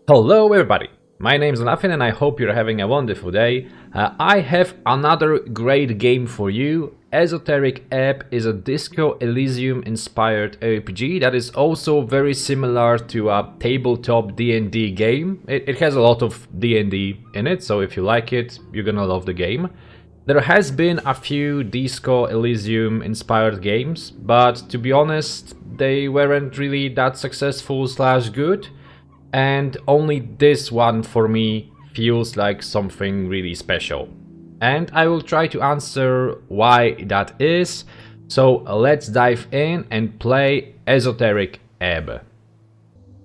Hello everybody, my name is Unravel and I hope you're having a wonderful day. I have another great game for you. Esoteric Ebb is a Disco Elysium inspired RPG that is also very similar to a tabletop D&D game. It has a lot of D&D in it, so if you like it, you're gonna love the game. There has been a few Disco Elysium inspired games, but to be honest, they weren't really that successful slash good. And only this one for me feels like something really special. And I will try to answer why that is. So let's dive in and play Esoteric Ebb.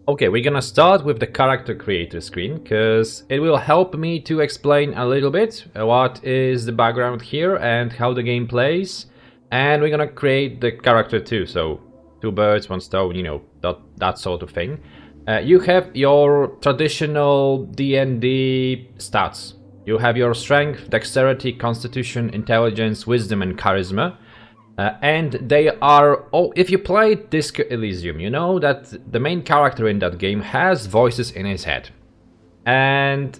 Okay, we're gonna start with the character creator screen, because it will help me to explain a little bit what is the background here and how the game plays. And we're gonna create the character too, so two birds, one stone, you know, that sort of thing. You have your traditional D&D stats. You have your strength, dexterity, constitution, intelligence, wisdom, and charisma. And they are all. If you play Disco Elysium, you know that the main character in that game has voices in his head. And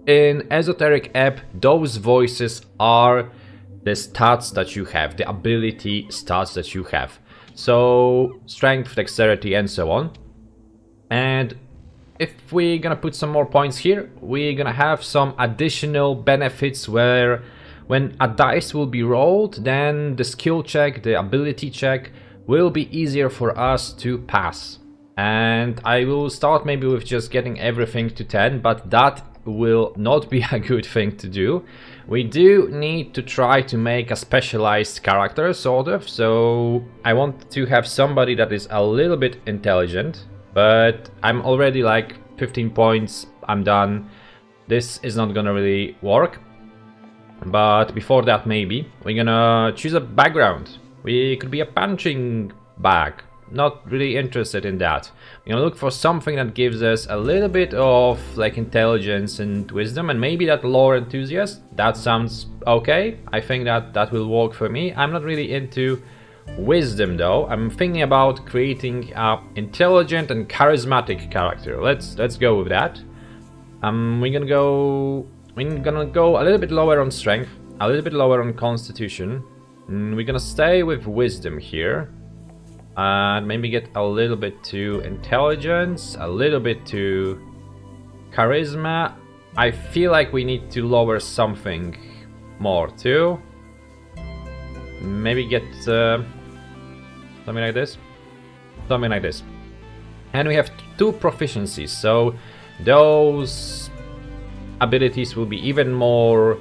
in Esoteric Ebb, those voices are the stats that you have, the ability stats that you have. So, strength, dexterity, and so on. And if we're gonna put some more points here, we're gonna have some additional benefits where when a dice will be rolled, then the skill check, the ability check will be easier for us to pass. And I will start maybe with just getting everything to 10, but that will not be a good thing to do. We do need to try to make a specialized character, sort of, so I want to have somebody that is a little bit intelligent. But I'm already like 15 points, I'm done. This is not gonna really work. But before that, maybe we're gonna choose a background. We could be a punching bag. Not really interested in that. We're gonna look for something that gives us a little bit of like intelligence and wisdom, and maybe that lore enthusiast. That sounds okay. I think that will work for me. I'm not really into wisdom though. I'm thinking about creating an intelligent and charismatic character. Let's go with that. We're gonna go a little bit lower on strength, a little bit lower on constitution. We're gonna stay with wisdom here, and maybe get a little bit to intelligence, a little bit to charisma. I feel like we need to lower something more too. Maybe get something like this. Something like this. And we have two proficiencies, so those abilities will be even more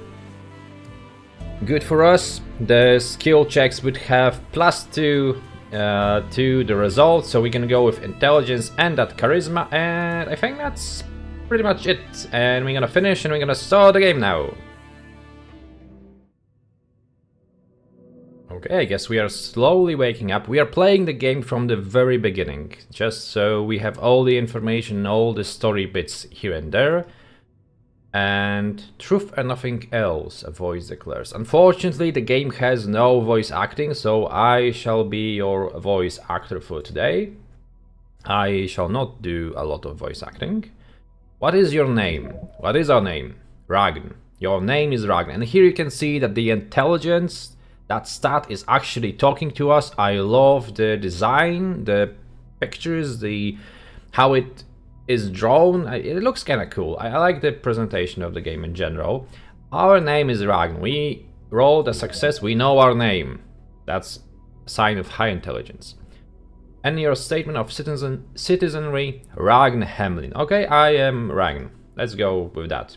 good for us. The skill checks would have +2 to the result, so we can go with intelligence and that charisma, and I think that's pretty much it. And we're gonna finish and we're gonna start the game now. Okay, I guess we are slowly waking up. We are playing the game from the very beginning, just so we have all the information, all the story bits here and there. And truth and nothing else, a voice declares. Unfortunately, the game has no voice acting, so I shall be your voice actor for today. I shall not do a lot of voice acting. What is your name? What is our name? Ragn. Your name is Ragn. And here you can see that the intelligence, that stat, is actually talking to us. I love the design, the pictures, how it is drawn. It looks kind of cool. I like the presentation of the game in general. Our name is Ragn. We rolled a success. We know our name. That's a sign of high intelligence. And your statement of citizenry, Ragn Hamlin. Okay, I am Ragn. Let's go with that.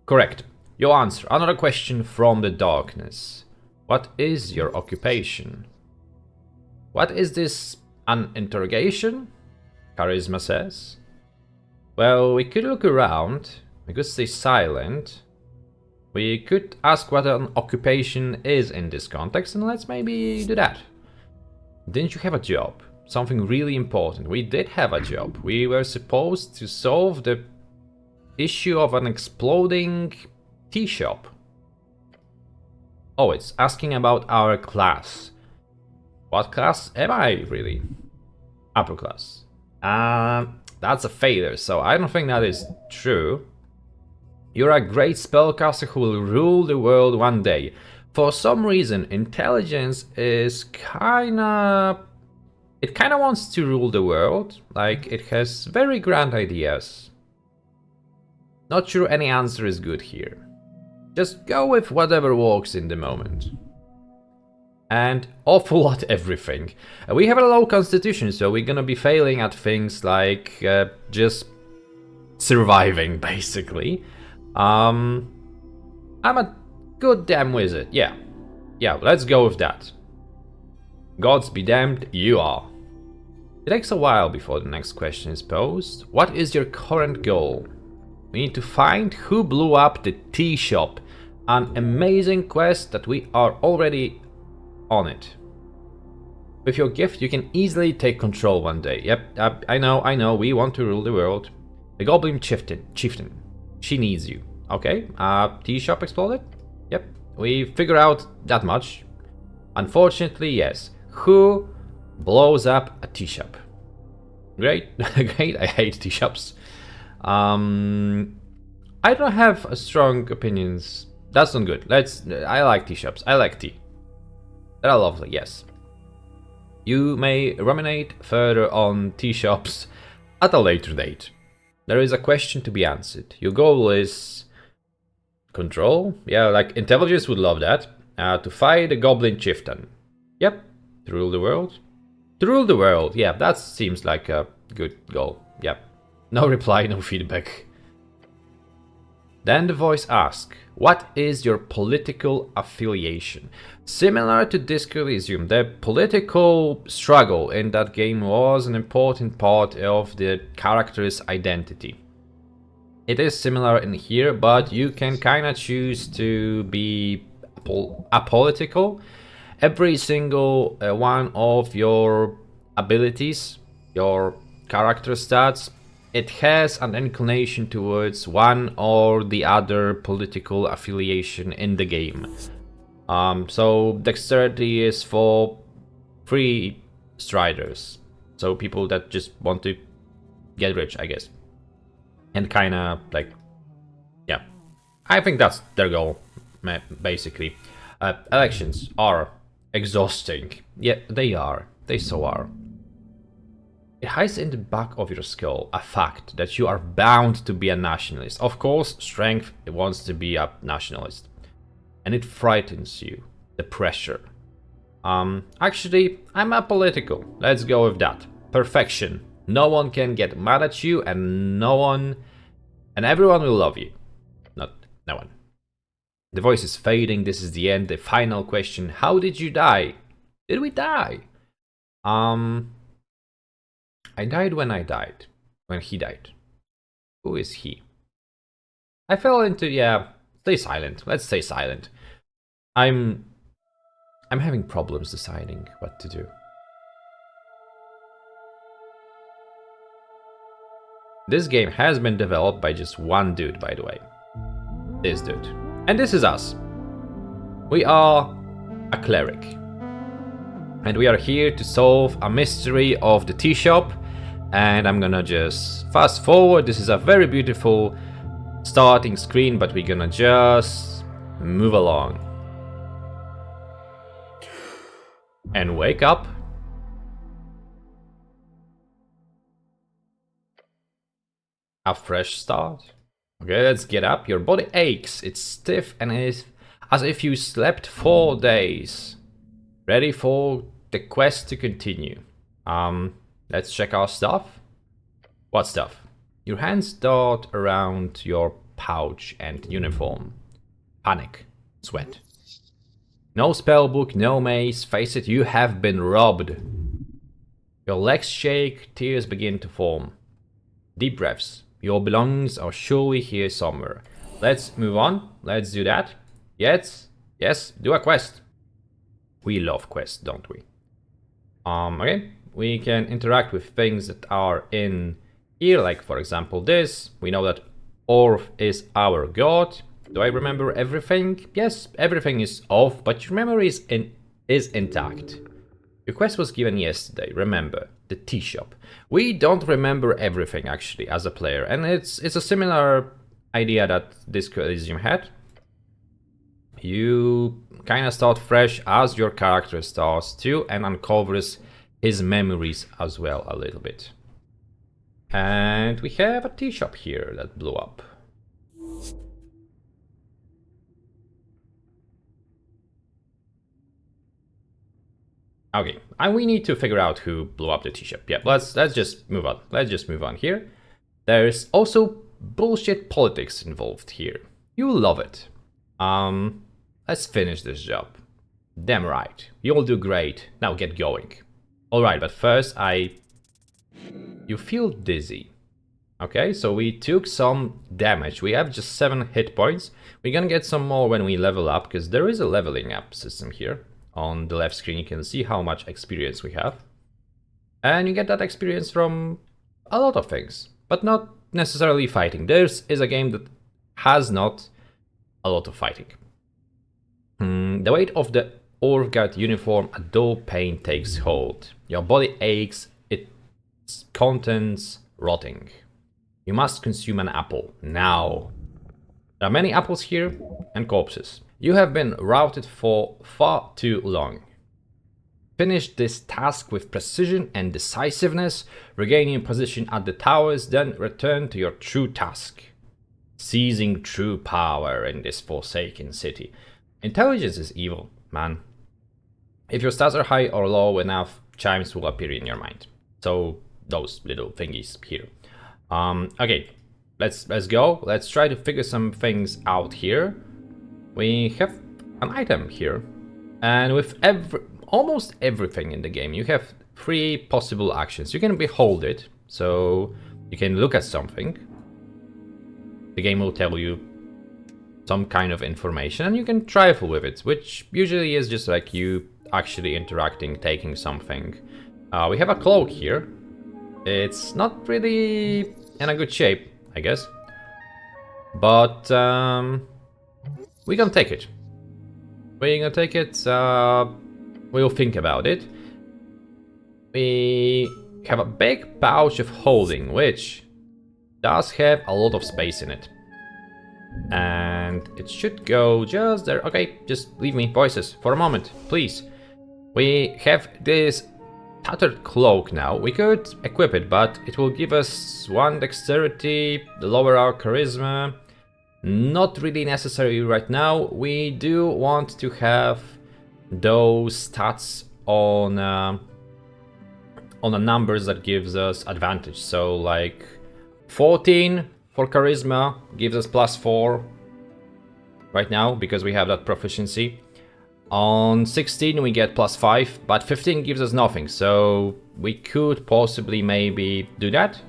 Correct. Your answer. Another question from the darkness. What is your occupation? What is this? An interrogation? Charisma says. Well, we could look around. We could stay silent. We could ask what an occupation is in this context, and let's maybe do that. Didn't you have a job? Something really important. We did have a job. We were supposed to solve the issue of an exploding tea shop. Oh, it's asking about our class. What class am I, really? Upper class. That's a failure, so I don't think that is true. You're a great spellcaster who will rule the world one day. For some reason, intelligence is kinda... It kinda wants to rule the world, like it has very grand ideas. Not sure any answer is good here. Just go with whatever works in the moment. And awful lot everything. We have a low constitution, so we're gonna be failing at things like just surviving, basically. I'm a good damn wizard, yeah. Yeah, let's go with that. Gods be damned, you are. It takes a while before the next question is posed. What is your current goal? We need to find who blew up the tea shop. An amazing quest that we are already on it. With your gift you can easily take control one day. Yep, I know, we want to rule the world. The goblin chieftain. She needs you. Okay, tea shop exploded? Yep, we figure out that much. Unfortunately, yes. Who blows up a tea shop? Great, great, I hate tea shops. I don't have a strong opinions. That's not good. I like tea shops. I like tea. They're lovely, yes. You may ruminate further on tea shops at a later date. There is a question to be answered. Your goal is... control? Yeah, like intelligence would love that. To fight the goblin chieftain. Yep. To rule the world? To rule the world, yeah, that seems like a good goal. Yep. No reply, no feedback. Then the voice asks, what is your political affiliation? Similar to Disco Elysium, the political struggle in that game was an important part of the character's identity. It is similar in here, but you can kinda choose to be apolitical. Every single one of your abilities, your character stats, it has an inclination towards one or the other political affiliation in the game. So dexterity is for free striders, so people that just want to get rich, I guess. And kinda like, yeah, I think that's their goal, basically. Elections are exhausting. Yeah, they are. They so are. It hides in the back of your skull a fact that you are bound to be a nationalist. Of course, strength wants to be a nationalist. And it frightens you. The pressure. Actually, I'm apolitical. Let's go with that. Perfection. No one can get mad at you, and everyone will love you. Not no one. The voice is fading. This is the end. The final question. How did you die? Did we die? I died when I died. When he died. Who is he? I fell into, yeah, stay silent. Let's stay silent. I'm having problems deciding what to do. This game has been developed by just one dude, by the way. This dude. And this is us. We are a cleric. And we are here to solve a mystery of the tea shop. And I'm gonna just fast forward. This is a very beautiful starting screen, but we're gonna just move along. And wake up. A fresh start. Okay, let's get up. Your body aches. It's stiff and is as if you slept 4 days. Ready for the quest to continue. Let's check our stuff. What stuff? Your hands dart around your pouch and uniform. Panic. Sweat. No spellbook, no mace. Face it, you have been robbed. Your legs shake, tears begin to form. Deep breaths. Your belongings are surely here somewhere. Let's move on. Let's do that. Yes, do a quest. We love quests, don't we? Okay, we can interact with things that are in here, like for example this. We know that Orf is our god. Do I remember everything? Yes, everything is off, but your memory is intact. Your quest was given yesterday, remember. the tea shop. We don't remember everything actually as a player, and it's a similar idea that Disco Elysium had. You kind of start fresh as your character starts too, and uncovers his memories as well a little bit. And we have a tea shop here that blew up. Okay, and we need to figure out who blew up the tea shop. Yeah, let's just move on. Let's just move on here. There's also bullshit politics involved here. You'll love it. Let's finish this job. Damn right. You'll do great. Now get going. Alright, but first you feel dizzy. Okay, so we took some damage. We have just 7 hit points. We're gonna get some more when we level up, because there is a leveling up system here. On the left screen you can see how much experience we have. And you get that experience from a lot of things, but not necessarily fighting. This is a game that has not a lot of fighting. The weight of the Orvgard uniform, a dull pain takes hold. Your body aches, its contents rotting. You must consume an apple, now. There are many apples here, and corpses. You have been routed for far too long. Finish this task with precision and decisiveness, regain your position at the towers, then return to your true task. Seizing true power in this forsaken city. Intelligence is evil, man. If your stats are high or low enough, chimes will appear in your mind. So, those little thingies here. Okay, let's go. Let's try to figure some things out here. We have an item here, and with almost everything in the game, you have 3 possible actions. You can behold it, so you can look at something. The game will tell you some kind of information, and you can trifle with it, which usually is just like you actually interacting, taking something. We have a cloak here. It's not really in a good shape, I guess, but we're gonna take it. We're gonna take it. We'll think about it. We have a big pouch of holding, which does have a lot of space in it. And it should go just there. Okay, just leave me, voices, for a moment, please. We have this tattered cloak now. We could equip it, but it will give us 1 dexterity, lower our charisma. Not really necessary right now. We do want to have those stats on the numbers that gives us advantage. So like 14 for charisma gives us +4 right now because we have that proficiency. On 16 we get +5, but 15 gives us nothing. So we could possibly maybe do that.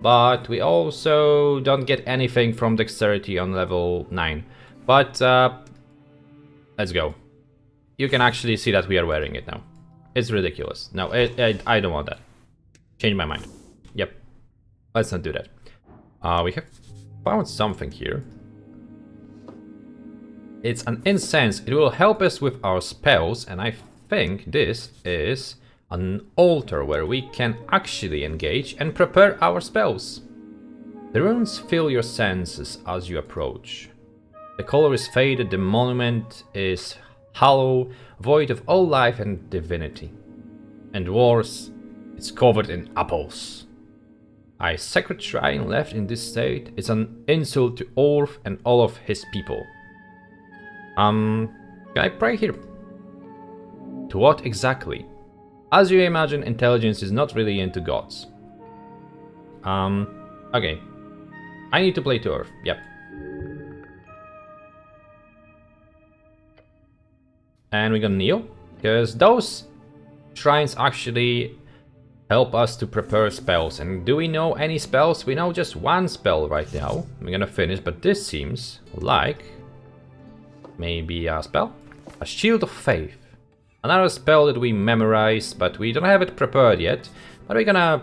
But we also don't get anything from dexterity on level 9. But let's go. You can actually see that we are wearing it now. It's ridiculous. No, I don't want that. Change my mind. Yep. Let's not do that. We have found something here. It's an incense. It will help us with our spells, and I think this is an altar where we can actually engage and prepare our spells. The runes fill your senses as you approach. The color is faded, the monument is hollow, void of all life and divinity. And worse, it's covered in apples. A sacred shrine left in this state is an insult to Orv and all of his people. Can I pray here? To what exactly? As you imagine, intelligence is not really into gods. Okay. I need to play to Earth, yep. And we're gonna kneel, because those shrines actually help us to prepare spells. And do we know any spells? We know just 1 spell right now. We're gonna finish, but this seems like maybe a spell? A Shield of Faith. Another spell that we memorized, but we don't have it prepared yet. But we're gonna...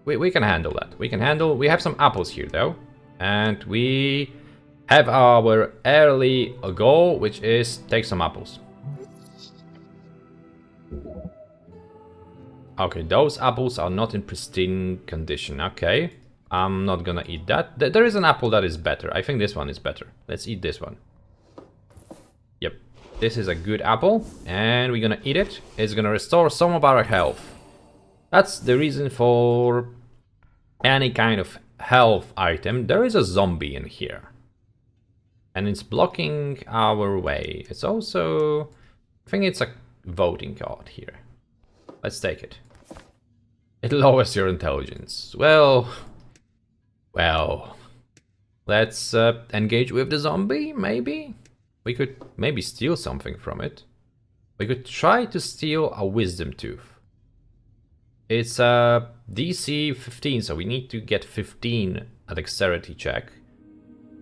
We can handle that. We have some apples here though. And we have our early goal, which is take some apples. Okay, those apples are not in pristine condition. Okay, I'm not gonna eat that. There is an apple that is better. I think this one is better. Let's eat this one. Yep, this is a good apple, and we're gonna eat it. It's gonna restore some of our health. That's the reason for any kind of health item. There is a zombie in here, and it's blocking our way. It's also, I think it's a voting card here. Let's take it. It lowers your intelligence. Well, let's engage with the zombie, maybe? We could maybe steal something from it. We could try to steal a wisdom tooth. It's a DC 15, so we need to get 15 a dexterity check.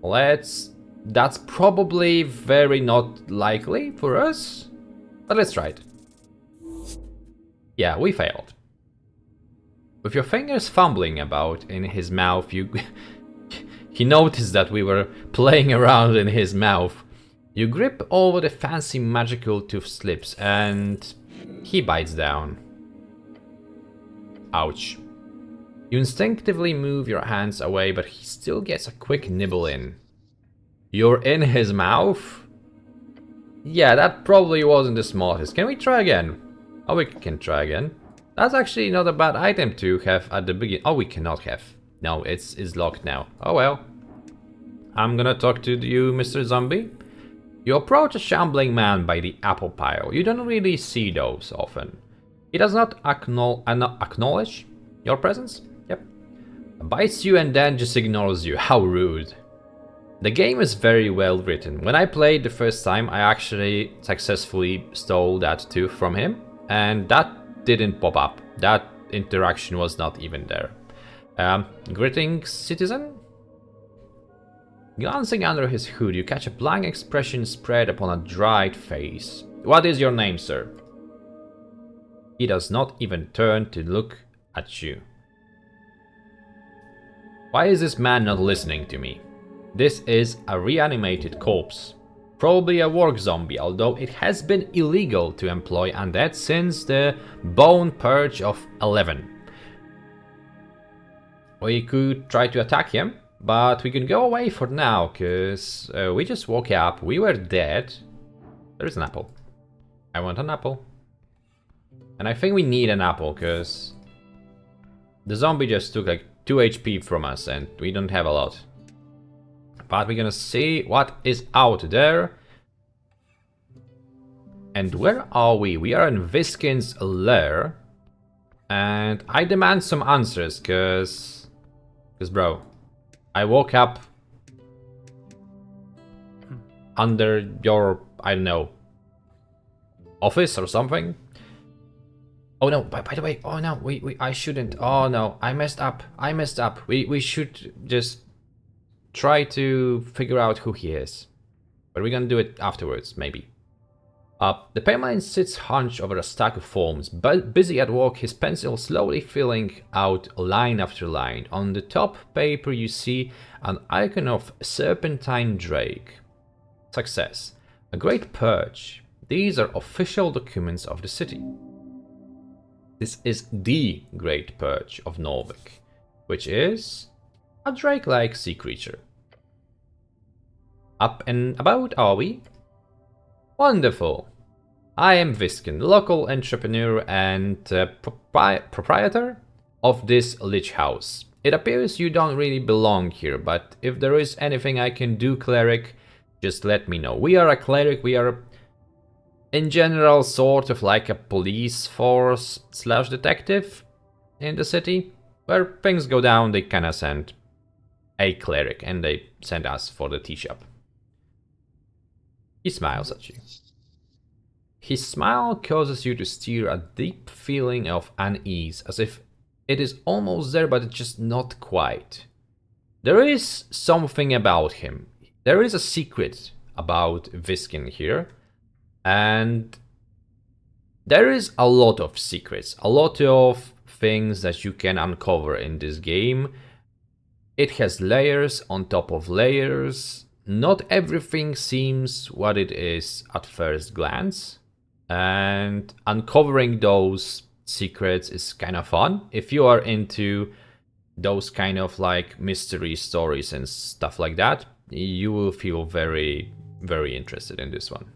That's probably very not likely for us, but let's try it. Yeah, we failed. With your fingers fumbling about in his mouth, he noticed that we were playing around in his mouth. You grip over the fancy magical tooth slips and he bites down. Ouch. You instinctively move your hands away, but he still gets a quick nibble in. You're in his mouth? Yeah, that probably wasn't the smartest. Can we try again? Oh, we can try again. That's actually not a bad item to have at the beginning. Oh, we cannot have. No, it's locked now. Oh well. I'm gonna talk to you, Mr. Zombie. You approach a shambling man by the apple pile. You don't really see those often. He does not acknowledge your presence. Yep. Bites you and then just ignores you. How rude. The game is very well written. When I played the first time, I actually successfully stole that tooth from him, and that didn't pop up. That interaction was not even there. Greetings, citizen? Glancing under his hood, you catch a blank expression spread upon a dried face. What is your name, sir? He does not even turn to look at you. Why is this man not listening to me? This is a reanimated corpse. Probably a work zombie, although it has been illegal to employ undead since the Bone Purge of 11. We could try to attack him, but we can go away for now, cause we just woke up, we were dead. There is an apple. I want an apple. And I think we need an apple, cause the zombie just took like 2 HP from us and we don't have a lot. But we're gonna see what is out there. And where are we? We are in Visken's lair. And I demand some answers, cause bro, I woke up under your, I don't know, office or something. Oh no, by the way, oh no, I shouldn't. Oh no, I messed up. We should just try to figure out who he is. But we're gonna do it afterwards, maybe. The payman sits hunched over a stack of forms, busy at work, his pencil slowly filling out line after line. On the top paper you see an icon of serpentine drake. Success. A great purge. These are official documents of the city. This is the Great Purge of Norvik, which is a drake-like sea creature. Up and about are we? Wonderful. I am Visken, local entrepreneur and proprietor of this lich house. It appears you don't really belong here, but if there is anything I can do, Cleric, just let me know. We are a cleric, we are in general sort of like a police force / detective in the city. Where things go down, they kinda send a cleric and they send us for the tea shop. He smiles at you. His smile causes you to stir a deep feeling of unease, as if it is almost there but it's just not quite. There is something about him. There is a secret about Visken here. And there is a lot of secrets, a lot of things that you can uncover in this game. It has layers on top of layers. Not everything seems what it is at first glance. And uncovering those secrets is kind of fun. If you are into those kind of like mystery stories and stuff like that, you will feel very, very interested in this one.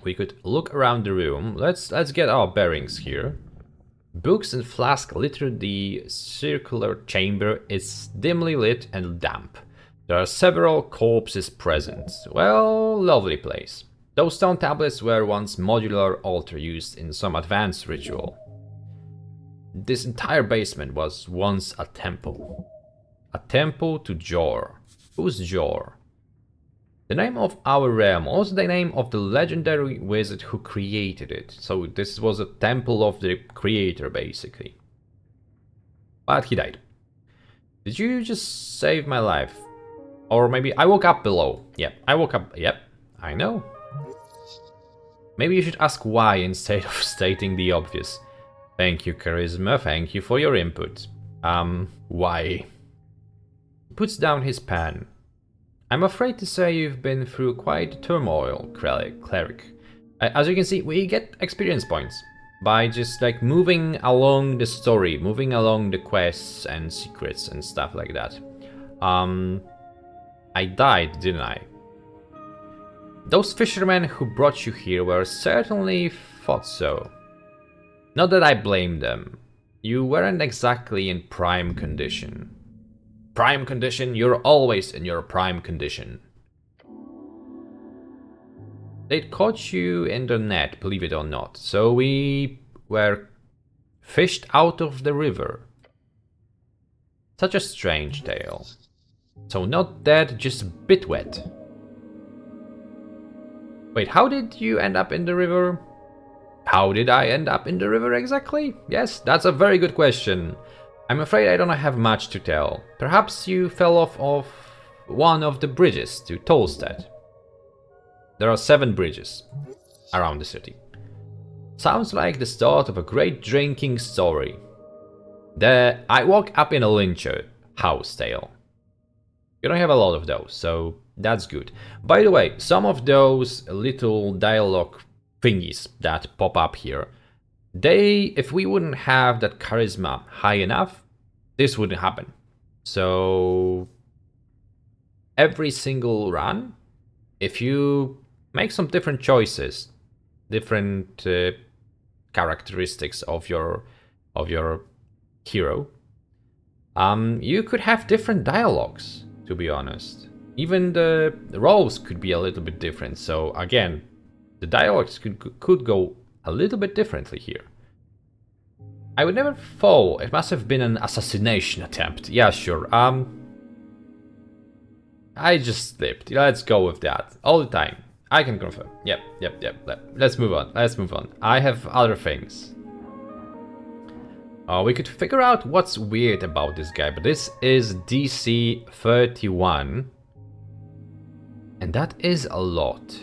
We could look around the room. Let's get our bearings here. Books and flasks litter the circular chamber. It's dimly lit and damp. There are several corpses present. Well, lovely place. Those stone tablets were once modular altar used in some advanced ritual. This entire basement was once a temple. A temple to Jor. Who's Jor? The name of our realm, also the name of the legendary wizard who created it. So this was a temple of the creator, basically. But he died. Did you just save my life? Or maybe I woke up below. Yep, I woke up. Yep, I know. Maybe you should ask why instead of stating the obvious. Thank you, Charisma. Thank you for your input. Why? He puts down his pen. I'm afraid to say you've been through quite turmoil, Cleric. As you can see, we get experience points by just like moving along the story, moving along the quests and secrets and stuff like that. I died, didn't I? Those fishermen who brought you here were certainly thought so. Not that I blame them. You weren't exactly in prime condition. Prime condition? You're always in your prime condition. They'd caught you in the net, believe it or not. So we were fished out of the river. Such a strange tale. So not dead, just a bit wet. Wait, how did you end up in the river? How did I end up in the river exactly? Yes, that's a very good question. I'm afraid I don't have much to tell. Perhaps you fell off of one of the bridges to Tolstead. There are 7 bridges around the city. Sounds like the start of a great drinking story. I woke up in a lyncher house tale. You don't have a lot of those, so that's good. By the way, some of those little dialogue thingies that pop up here, if we wouldn't have that charisma high enough, this wouldn't happen. So every single run, if you make some different choices, different characteristics of your hero, you could have different dialogues, to be honest. Even the roles could be a little bit different. So again, the dialogues could go a little bit differently here. I would never fall. It must have been an assassination attempt. Yeah, sure. I just slipped. Let's go with that. All the time. I can confirm. Yep. Let's move on. I have other things. We could figure out what's weird about this guy, but this is DC 31. And that is a lot.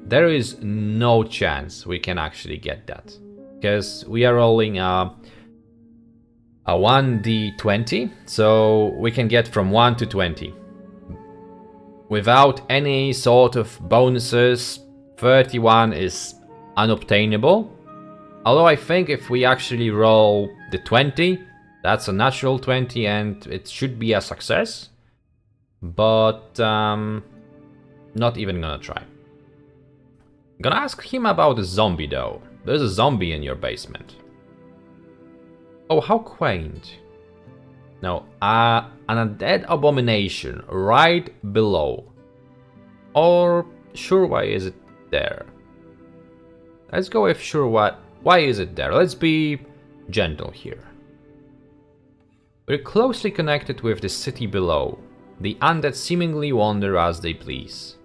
There is no chance we can actually get that. Because we are rolling a 1d20, so we can get from 1 to 20. Without any sort of bonuses, 31 is unobtainable. Although I think if we actually roll the 20, that's a natural 20 and it should be a success. But not even gonna try. Gonna ask him about a zombie though. There's a zombie in your basement. Oh, how quaint. No, an undead abomination right below. Or sure, why is it there? Let's go with sure what. Why is it there? Let's be gentle here. We're closely connected with the city below. The undead seemingly wander as they please.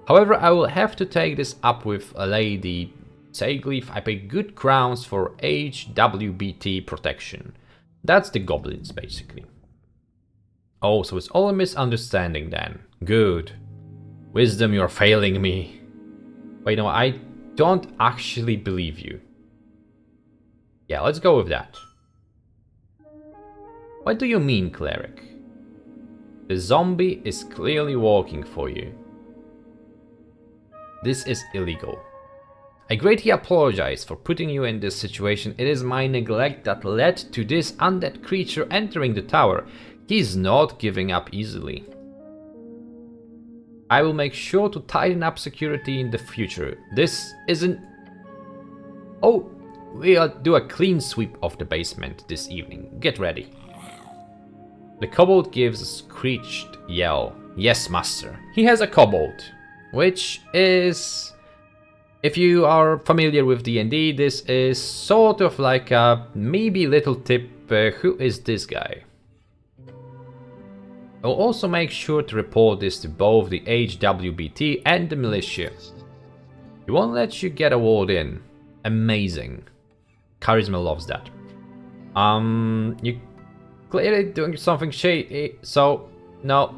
However, I will have to take this up with a lady Sagleaf. I pay good crowns for HWBT protection. That's the goblins, basically. Oh, so it's all a misunderstanding then. Good. Wisdom, you're failing me. Wait, no, I don't actually believe you. Yeah, let's go with that. What do you mean, Cleric? The zombie is clearly working for you. This is illegal. I greatly apologize for putting you in this situation. It is my neglect that led to this undead creature entering the tower. He's not giving up easily. I will make sure to tighten up security in the future. This isn't... Oh, we'll do a clean sweep of the basement this evening. Get ready. The kobold gives a screeched yell. Yes, master. He has a kobold, which is... If you are familiar with D&D, this is sort of like a maybe little tip. Who is this guy? I'll also make sure to report this to both the HWBT and the militia. He won't let you get a word in. Amazing. Charisma loves that. You clearly doing something shady, so no.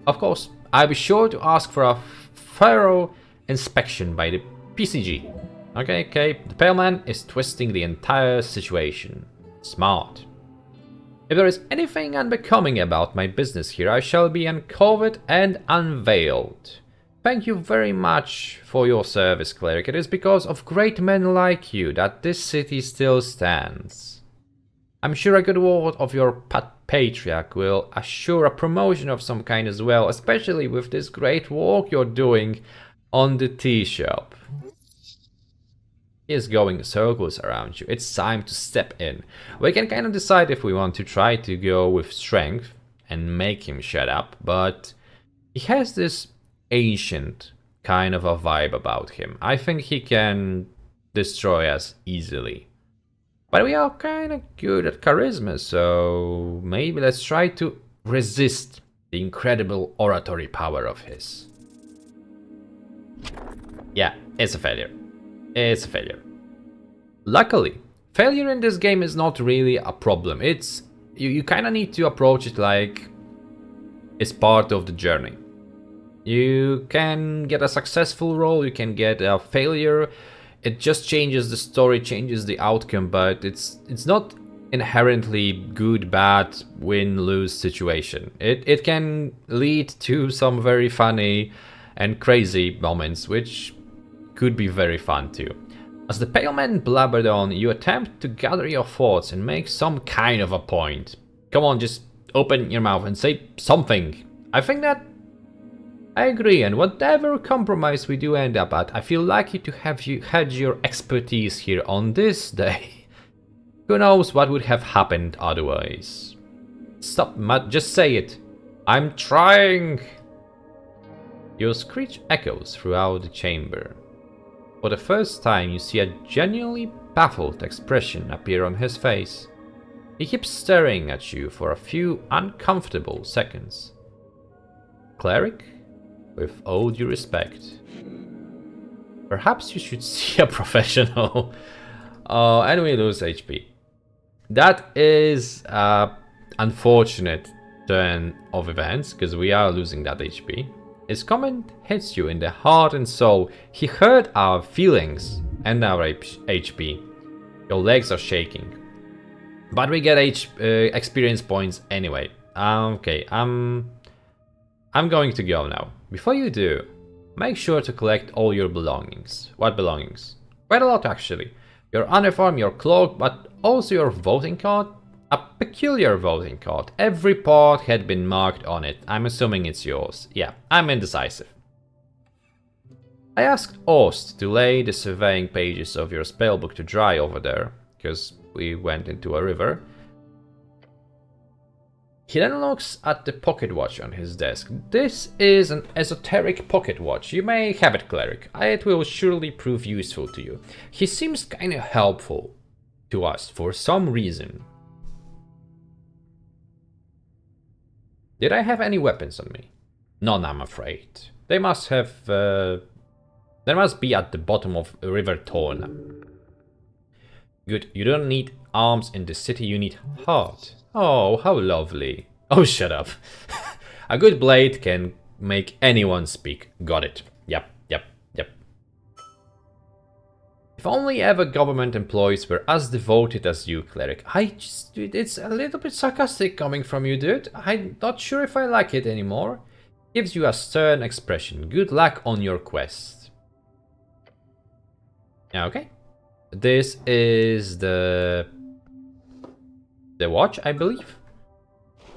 Of course, I'll be sure to ask for a thorough inspection by the PCG. Okay, the pale man is twisting the entire situation. Smart. If there is anything unbecoming about my business here, I shall be uncovered and unveiled. Thank you very much for your service, Cleric. It is because of great men like you that this city still stands. I'm sure a good word of your patriarch will assure a promotion of some kind as well, especially with this great work you're doing on the tea shop. He is going circles around you. It's time to step in. We can kind of decide if we want to try to go with strength and make him shut up, but he has this ancient kind of a vibe about him. I think he can destroy us easily. But we are kind of good at charisma, so maybe let's try to resist the incredible oratory power of his. Yeah, it's a failure. It's a failure. Luckily, failure in this game is not really a problem. It's you kind of need to approach it like it's part of the journey. You can get a successful roll, you can get a failure. It just changes the story, changes the outcome, but it's not inherently good, bad, win, lose situation. It can lead to some very funny and crazy moments, which could be very fun too. As the pale man blabbered on, you attempt to gather your thoughts and make some kind of a point. Come on, just open your mouth and say something. I think that I agree, and whatever compromise we do end up at, I feel lucky to have you had your expertise here on this day. Who knows what would have happened otherwise. Stop, Matt, just say it. I'm trying. Your screech echoes throughout the chamber. For the first time, you see a genuinely baffled expression appear on his face. He keeps staring at you for a few uncomfortable seconds. Cleric, with all due respect, perhaps you should see a professional. And we lose HP. That is an unfortunate turn of events, because we are losing that HP. His comment hits you in the heart and soul. He hurt our feelings and our HP. Your legs are shaking. But we get experience points anyway. Okay, I'm going to go now. Before you do, make sure to collect all your belongings. What belongings? Quite a lot actually. Your uniform, your cloak, but also your voting card. A peculiar voting card. Every part had been marked on it. I'm assuming it's yours. Yeah, I'm indecisive. I asked Ost to lay the surveying pages of your spellbook to dry over there, because we went into a river. He then looks at the pocket watch on his desk. This is an esoteric pocket watch. You may have it, Cleric. It will surely prove useful to you. He seems kind of helpful to us for some reason. Did I have any weapons on me? None, I'm afraid. They must have... There must be at the bottom of River Torna. Good, you don't need arms in the city, you need heart. Oh, how lovely. Oh, shut up. A good blade can make anyone speak. Got it. Yep. If only ever government employees were as devoted as you, Cleric. It's a little bit sarcastic coming from you, dude. I'm not sure if I like it anymore. Gives you a stern expression. Good luck on your quest. Okay. This is the watch, I believe.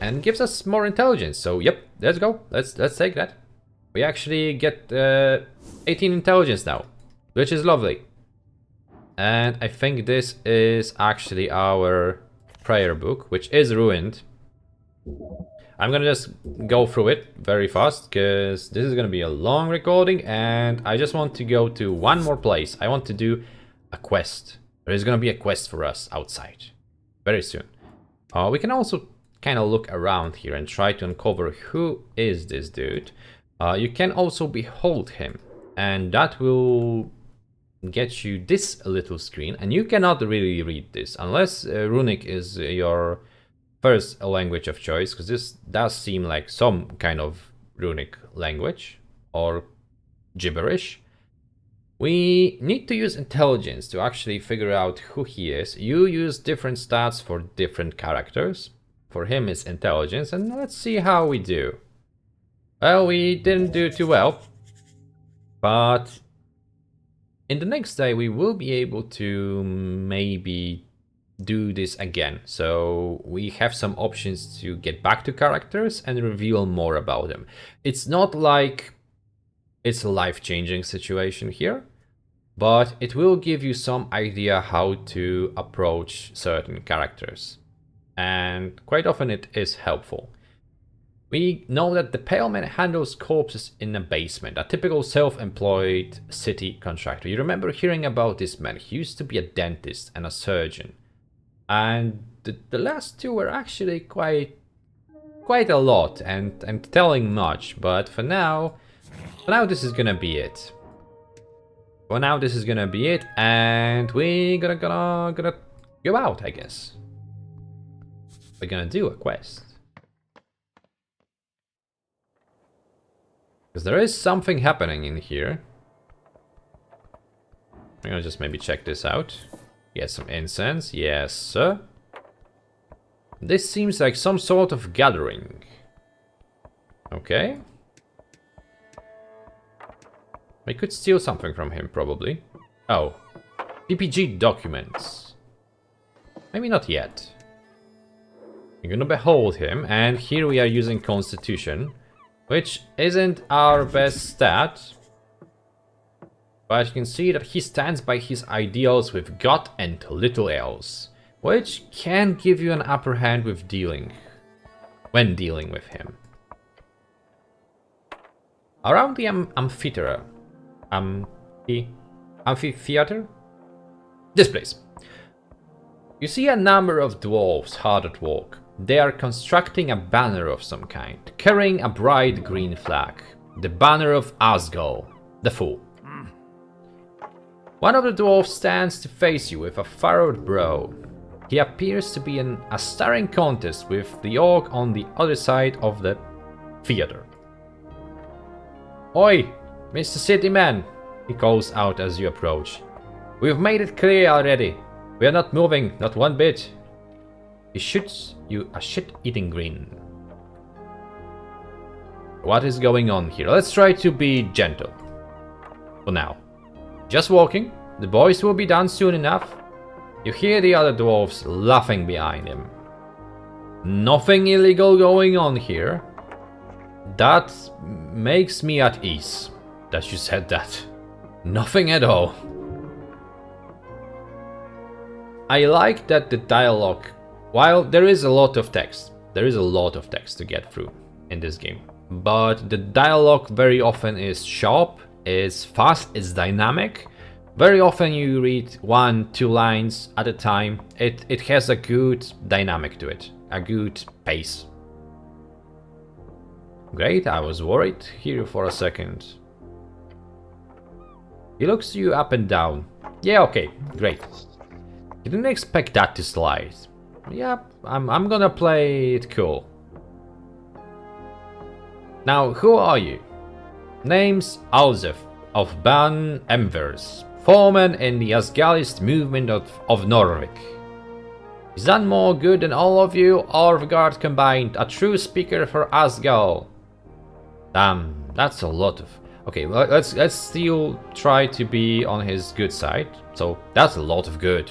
And gives us more intelligence. So yep, let's go. Let's take that. We actually get 18 intelligence now, which is lovely. And I think this is actually our prayer book, which is ruined. I'm gonna just go through it very fast, because this is gonna be a long recording, and I just want to go to one more place. I want to do a quest. There is gonna be a quest for us outside very soon. We can also kind of look around here and try to uncover who is this dude. You can also behold him, and that will get you this little screen, and you cannot really read this unless Runic is your first language of choice, because this does seem like some kind of Runic language or gibberish. We need to use intelligence to actually figure out who he is. You use different stats for different characters. For him it's intelligence, and let's see how we do. Well, we didn't do too well, but in the next day we will be able to maybe do this again. So we have some options to get back to characters and reveal more about them. It's not like it's a life-changing situation here, but it will give you some idea how to approach certain characters. And quite often it is helpful. We know that the Pale Man handles corpses in a basement, a typical self-employed city contractor. You remember hearing about this man. He used to be a dentist and a surgeon. And the last two were actually quite a lot and telling much. But for now this is gonna be it. For now this is gonna be it, and we're gonna go out, I guess. We're gonna do a quest. Because there is something happening in here. I'm gonna just maybe check this out. Get some incense, yes sir. This seems like some sort of gathering. Okay. I could steal something from him, probably. Oh. PPG documents. Maybe not yet. You're gonna behold him, and here we are using Constitution, which isn't our best stat. But you can see that he stands by his ideals with gut and little else, which can give you an upper hand with when dealing with him. Around the amphitheater. Amphitheater? This place. You see a number of dwarfs hard at work. They are constructing a banner of some kind, carrying a bright green flag. The banner of Asgol, the Fool. One of the dwarfs stands to face you with a furrowed brow. He appears to be in a staring contest with the orc on the other side of the theater. Oi, Mr. Cityman, he calls out as you approach. We've made it clear already. We are not moving, not one bit. He shoots you a shit-eating grin. What is going on here? Let's try to be gentle. For now. Just walking. The boys will be done soon enough. You hear the other dwarves laughing behind him. Nothing illegal going on here. That makes me at ease that you said that. Nothing at all. I like that the dialogue, while there is a lot of text to get through in this game, but the dialogue very often is sharp, is fast, is dynamic. Very often you read 1-2 lines at a time. It has a good dynamic to it, a good pace. Great, I was worried here for a second. He looks you up and down. Yeah, okay, great. You didn't expect that to slide. Yeah, I'm gonna play it cool. Now, who are you? Name's Alzef of Ban Emvers, foreman in the Asgalist movement of Norvik. He's done more good than all of you, Orvgard combined, a true speaker for Asgal. Damn, that's a lot of... Okay, well, let's still try to be on his good side. So that's a lot of good.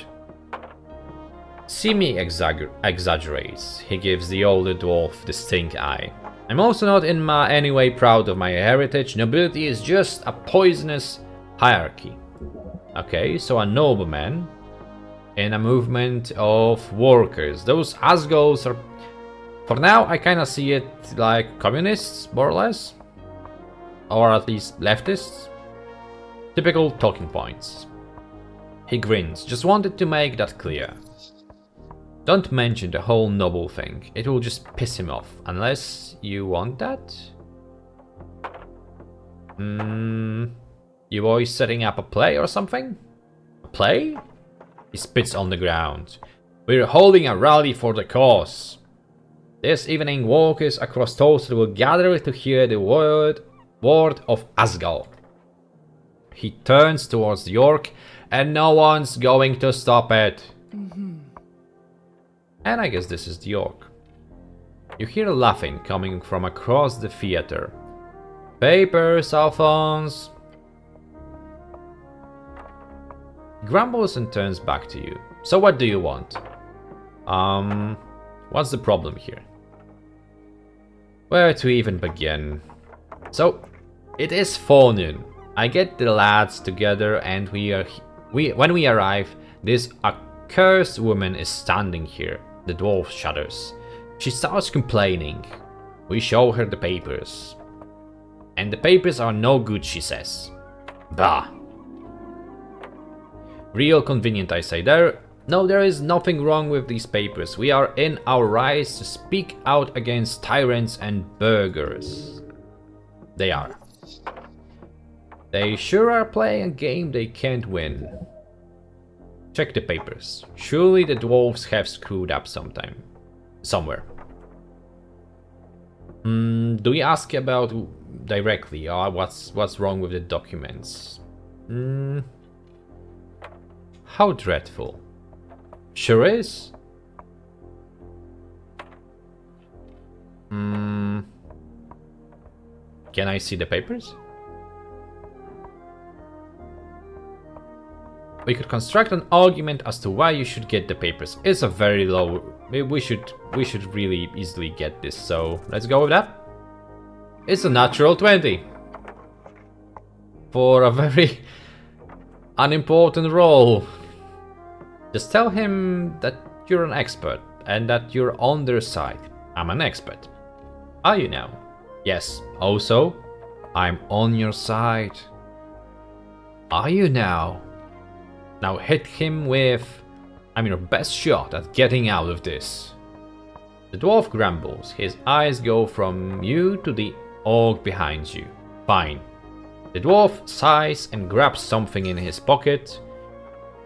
Simi exaggerates. He gives the older dwarf the stink eye. I'm also not in any way proud of my heritage. Nobility is just a poisonous hierarchy. Okay, so a nobleman in a movement of workers. Those Asgulls are... For now, I kind of see it like communists, more or less. Or at least leftists. Typical talking points. He grins. Just wanted to make that clear. Don't mention the whole noble thing. It will just piss him off. Unless you want that? You boys setting up a play or something? A play? He spits on the ground. We're holding a rally for the cause. This evening, walkers across Tulsa will gather to hear the word of Asgard. He turns towards the orc, and no one's going to stop it. And I guess this is the orc. You hear laughing coming from across the theater. Papers, Alphonse. He grumbles and turns back to you. So what do you want? What's the problem here? Where to even begin? So, it is forenoon. I get the lads together and when we arrive, this accursed woman is standing here. The dwarf shudders. She starts complaining. We show her the papers. And the papers are no good, she says. Bah. Real convenient, I say there. No, there is nothing wrong with these papers. We are in our rights to speak out against tyrants and burghers. They are. They sure are playing a game they can't win. Check the papers. Surely the dwarves have screwed up somewhere. Do we ask about directly what's wrong with the documents? How dreadful. Sure is. Can I see the papers? We could construct an argument as to why you should get the papers. It's a very low... We should really easily get this, so let's go with that. It's a natural 20. For a very unimportant role. Just tell him that you're an expert and that you're on their side. I'm an expert. Are you now? Yes. Also, I'm on your side. Are you now? Now hit him with... I'm your best shot at getting out of this. The dwarf grumbles. His eyes go from you to the orc behind you. Fine. The dwarf sighs and grabs something in his pocket.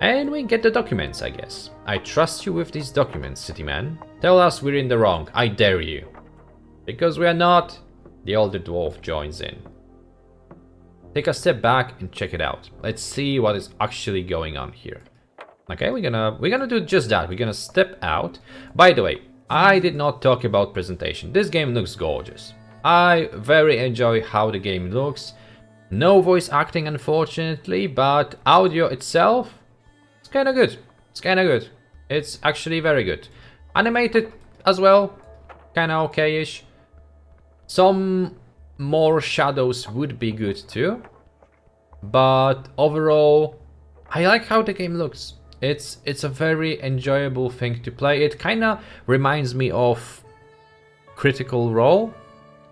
And we get the documents, I guess. I trust you with these documents, city man. Tell us we're in the wrong. I dare you. Because we are not. The older dwarf joins in. Take a step back and check it out. Let's see what is actually going on here. Okay, we're gonna do just that. We're gonna step out. By the way, I did not talk about presentation. This game looks gorgeous. I very enjoy how the game looks. No voice acting, unfortunately, but audio itself, it's kind of good. It's kind of good. It's actually very good. Animated as well, kind of okay-ish. Some more shadows would be good too, but overall I like how the game looks. It's a very enjoyable thing to play. It kind of reminds me of Critical Role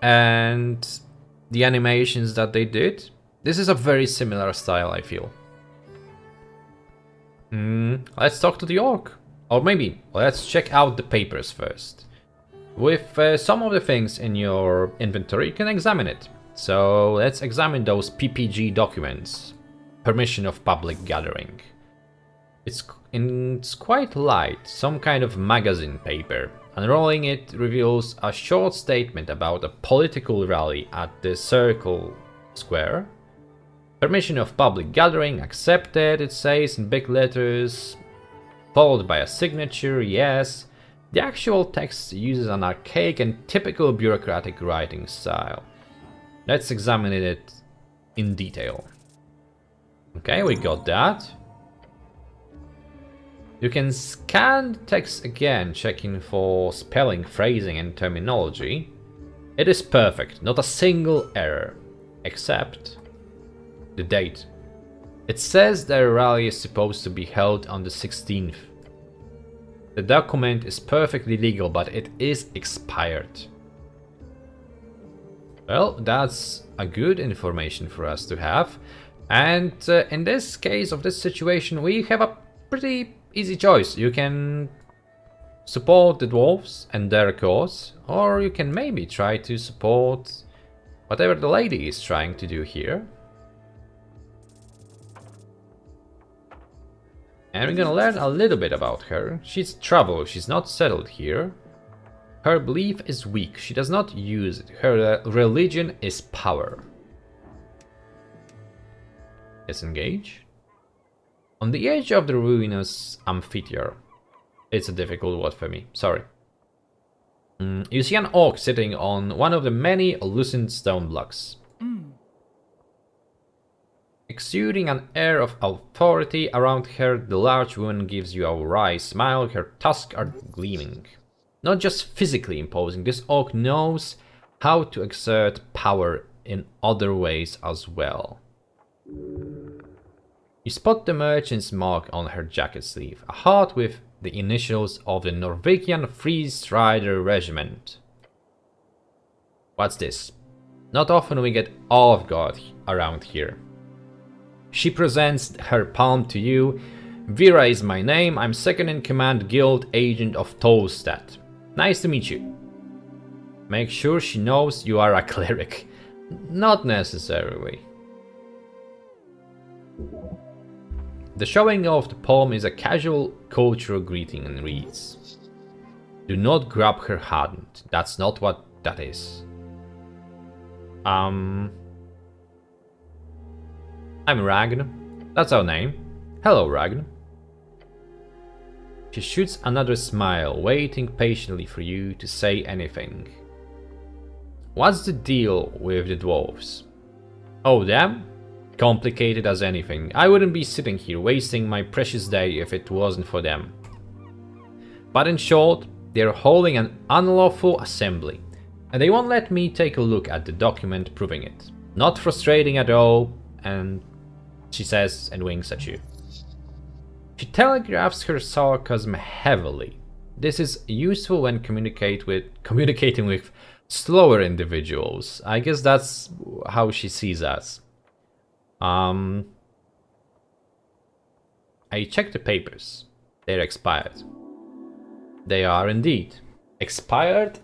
and the animations that they did. This is a very similar style, I feel. Let's talk to the orc, or maybe let's check out the papers first. With some of the things in your inventory, you can examine it. So let's examine those PPG documents. Permission of public gathering. It's quite light, some kind of magazine paper. Unrolling it reveals a short statement about a political rally at the Circle Square. Permission of public gathering accepted, it says in big letters, followed by a signature, yes. The actual text uses an archaic and typical bureaucratic writing style. Let's examine it in detail. Okay, we got that. You can scan text again, checking for spelling, phrasing and terminology. It is perfect, not a single error, except the date. It says the rally is supposed to be held on the 16th. The document is perfectly legal, but it is expired. Well, that's a good information for us to have. And in this case of this situation, we have a pretty easy choice. You can support the dwarves and their cause, or you can maybe try to support whatever the lady is trying to do here. And we're gonna learn a little bit about her. She's trouble, she's not settled here. Her belief is weak, she does not use it. Her religion is power. Disengage. On the edge of the ruinous amphitheater. It's a difficult word for me, sorry. You see an orc sitting on one of the many loosened stone blocks. Exuding an air of authority around her, the large woman gives you a wry smile, her tusks are gleaming. Not just physically imposing, this orc knows how to exert power in other ways as well. You spot the merchant's mark on her jacket sleeve, a heart with the initials of the Norwegian Free Strider Regiment. What's this? Not often we get off guard around here. She presents her palm to you. Vera is my name, I'm second in command guild agent of Tolstad. Nice to meet you. Make sure she knows you are a cleric. Not necessarily. The showing of the palm is a casual cultural greeting and reads: do not grab her hand, that's not what that is. I'm Ragn. That's our name. Hello, Ragn. She shoots another smile, waiting patiently for you to say anything. What's the deal with the dwarves? Oh, them? Complicated as anything. I wouldn't be sitting here wasting my precious day if it wasn't for them. But in short, they're holding an unlawful assembly, and they won't let me take a look at the document proving it. Not frustrating at all, and she says and winks at you. She telegraphs her sarcasm heavily. This is useful when communicating with slower individuals. I guess that's how she sees us. I checked the papers. They're expired. They are indeed expired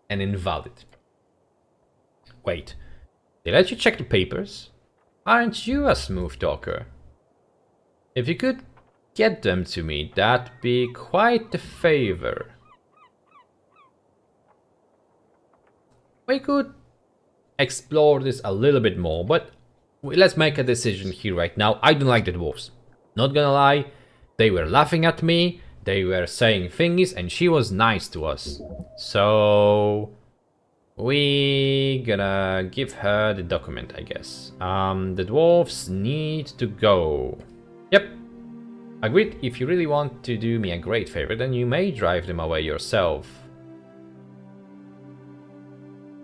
and invalid. Wait, they let you check the papers? Aren't you a smooth talker? If you could get them to me, that'd be quite the favor. We could explore this a little bit more, but let's make a decision here right now. I don't like the dwarves. Not gonna lie, they were laughing at me, they were saying things, and she was nice to us. So we gonna give her the document, I guess. The dwarves need to go. Yep. Agreed. If you really want to do me a great favor, then you may drive them away yourself.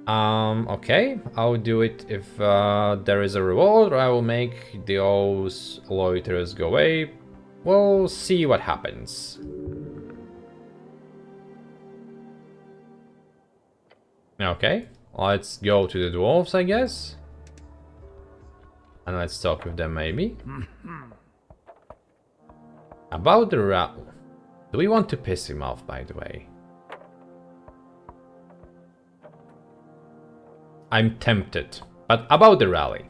Okay. I'll do it if there is a reward, or I will make those loiterers go away. We'll see what happens. Okay, let's go to the dwarves, I guess. And let's talk with them, maybe. About the rabble. Do we want to piss him off, by the way? I'm tempted. But about the rally.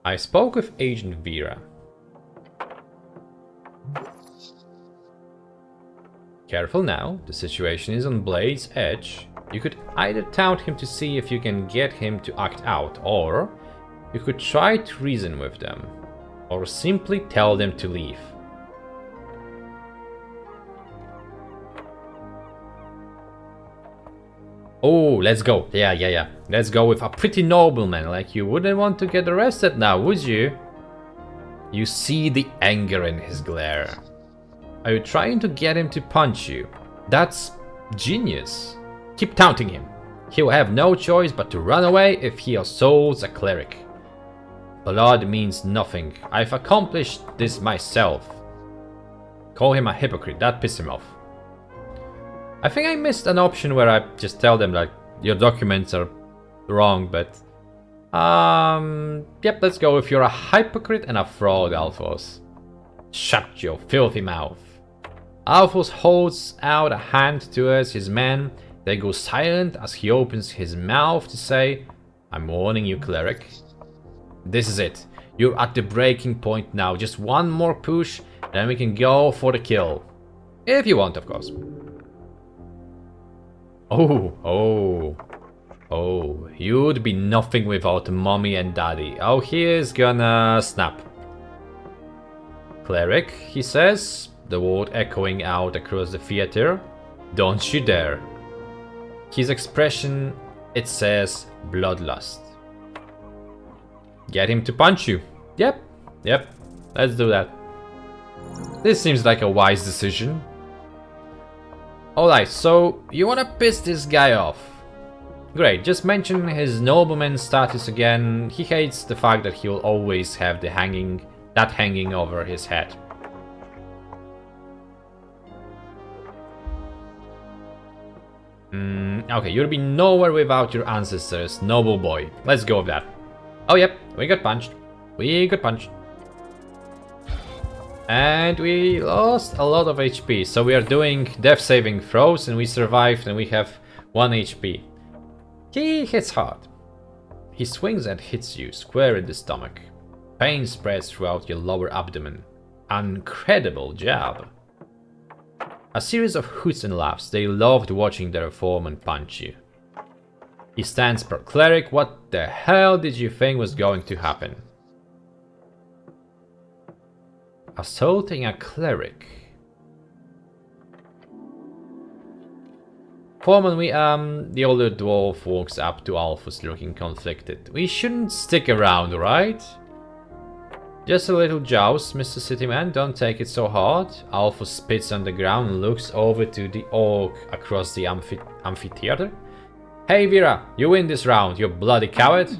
I spoke with Agent Vera. Careful now, the situation is on Blade's edge. You could either taunt him to see if you can get him to act out, or you could try to reason with them, or simply tell them to leave. Oh, let's go. Yeah. Let's go with a pretty nobleman. Like, you wouldn't want to get arrested now, would you? You see the anger in his glare. Are you trying to get him to punch you? That's genius. Keep taunting him. He'll have no choice but to run away if he assaults a cleric. Blood means nothing. I've accomplished this myself. Call him a hypocrite. That pissed him off. I think I missed an option where I just tell them like your documents are wrong, but yep, let's go if you're a hypocrite and a fraud, Alphonse. Shut your filthy mouth. Alphonse holds out a hand towards his men. They go silent as he opens his mouth to say, I'm warning you, cleric. This is it. You're at the breaking point now. Just one more push, then we can go for the kill. If you want, of course. Oh, you'd be nothing without mommy and daddy. Oh, he is gonna snap. Cleric, he says, the word echoing out across the theater. Don't you dare. His expression, it says bloodlust. Get him to punch you. Yep, let's do that. This seems like a wise decision. Alright, so you wanna piss this guy off. Great, just mention his nobleman status again. He hates the fact that he'll always have the hanging over his head. Okay, you'll be nowhere without your ancestors, noble boy. Let's go with that. Oh yep, we got punched. And we lost a lot of HP, so we are doing death saving throws and we survived and we have 1 HP. He hits hard. He swings and hits you square in the stomach. Pain spreads throughout your lower abdomen. Incredible jab. A series of hoots and laughs. They loved watching their foreman punch you. He stands per cleric. What the hell did you think was going to happen? Assaulting a cleric. Foreman, the older dwarf walks up to Alphonse looking conflicted. We shouldn't stick around, right? Just a little joust, Mr. Cityman, don't take it so hard. Alphonse spits on the ground and looks over to the orc across the amphitheater. Hey Vera, you win this round, you bloody coward.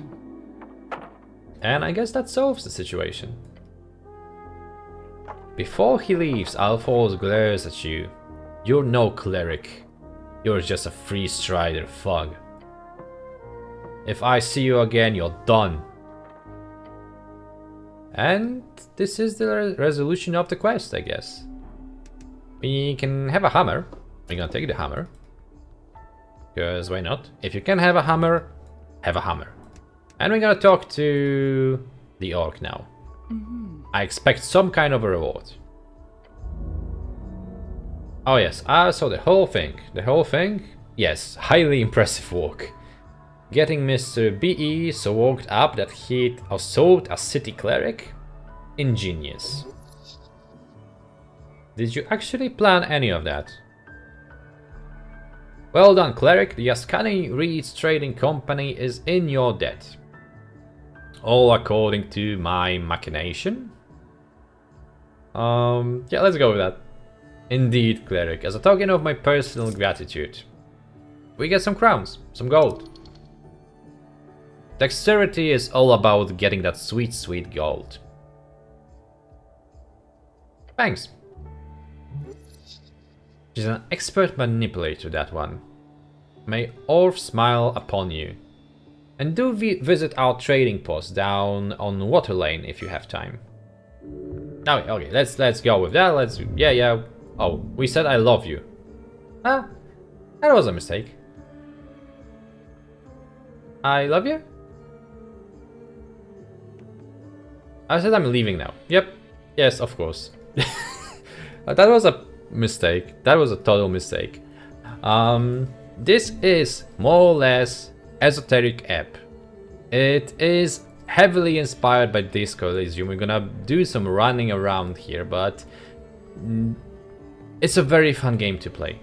And I guess that solves the situation. Before he leaves, Alphonse glares at you. You're no cleric. You're just a free strider thug. If I see you again, you're done. And this is the resolution of the quest, I guess. We can have a hammer. We're gonna take the hammer. Because why not? If you can have a hammer, have a hammer. And we're gonna talk to the orc now. I expect some kind of a reward. Oh yes, so the whole thing, yes, highly impressive work. Getting Mr. BE so worked up that he'd assault a city cleric? Ingenious. Did you actually plan any of that? Well done, cleric. The Ascani Reeds Trading Company is in your debt. All according to my machination? Yeah, let's go with that. Indeed, cleric. As a token of my personal gratitude. We get some crowns, some gold. Dexterity is all about getting that sweet, sweet gold. Thanks. She's an expert manipulator, that one. May Orf smile upon you. And do visit our trading post down on Water Lane if you have time. Okay, let's go with that. Yeah. Oh, we said I love you. Ah, that was a mistake. I love you? I said I'm leaving now. Yep. Yes, of course. That was a mistake. That was a total mistake. This is more or less Esoteric Ebb. It is heavily inspired by Disco Elysium. We're gonna do some running around here, but it's a very fun game to play.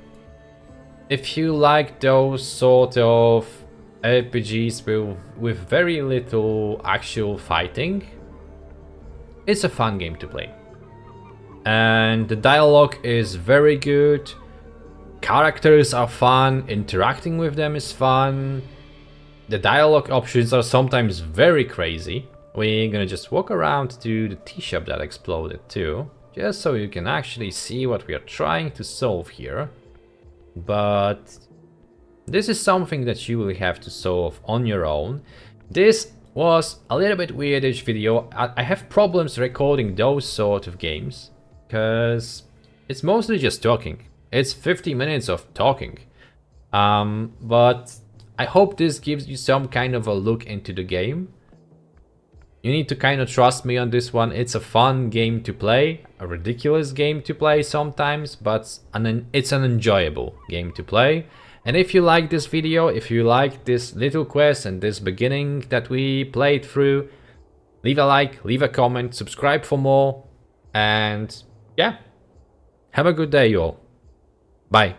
If you like those sort of RPGs with very little actual fighting, it's a fun game to play. And the dialogue is very good, characters are fun, interacting with them is fun, the dialogue options are sometimes very crazy. We're gonna just walk around to the tea shop that exploded too, just so you can actually see what we are trying to solve here. But this is something that you will have to solve on your own. This was a little bit weirdish video. I have problems recording those sort of games, because it's mostly just talking. It's 50 minutes of talking. But I hope this gives you some kind of a look into the game. You need to kind of trust me on this one. It's a fun game to play, a ridiculous game to play sometimes, but it's an enjoyable game to play. And if you like this video, if you like this little quest and this beginning that we played through, leave a like, leave a comment, subscribe for more, and yeah, have a good day, y'all. Bye.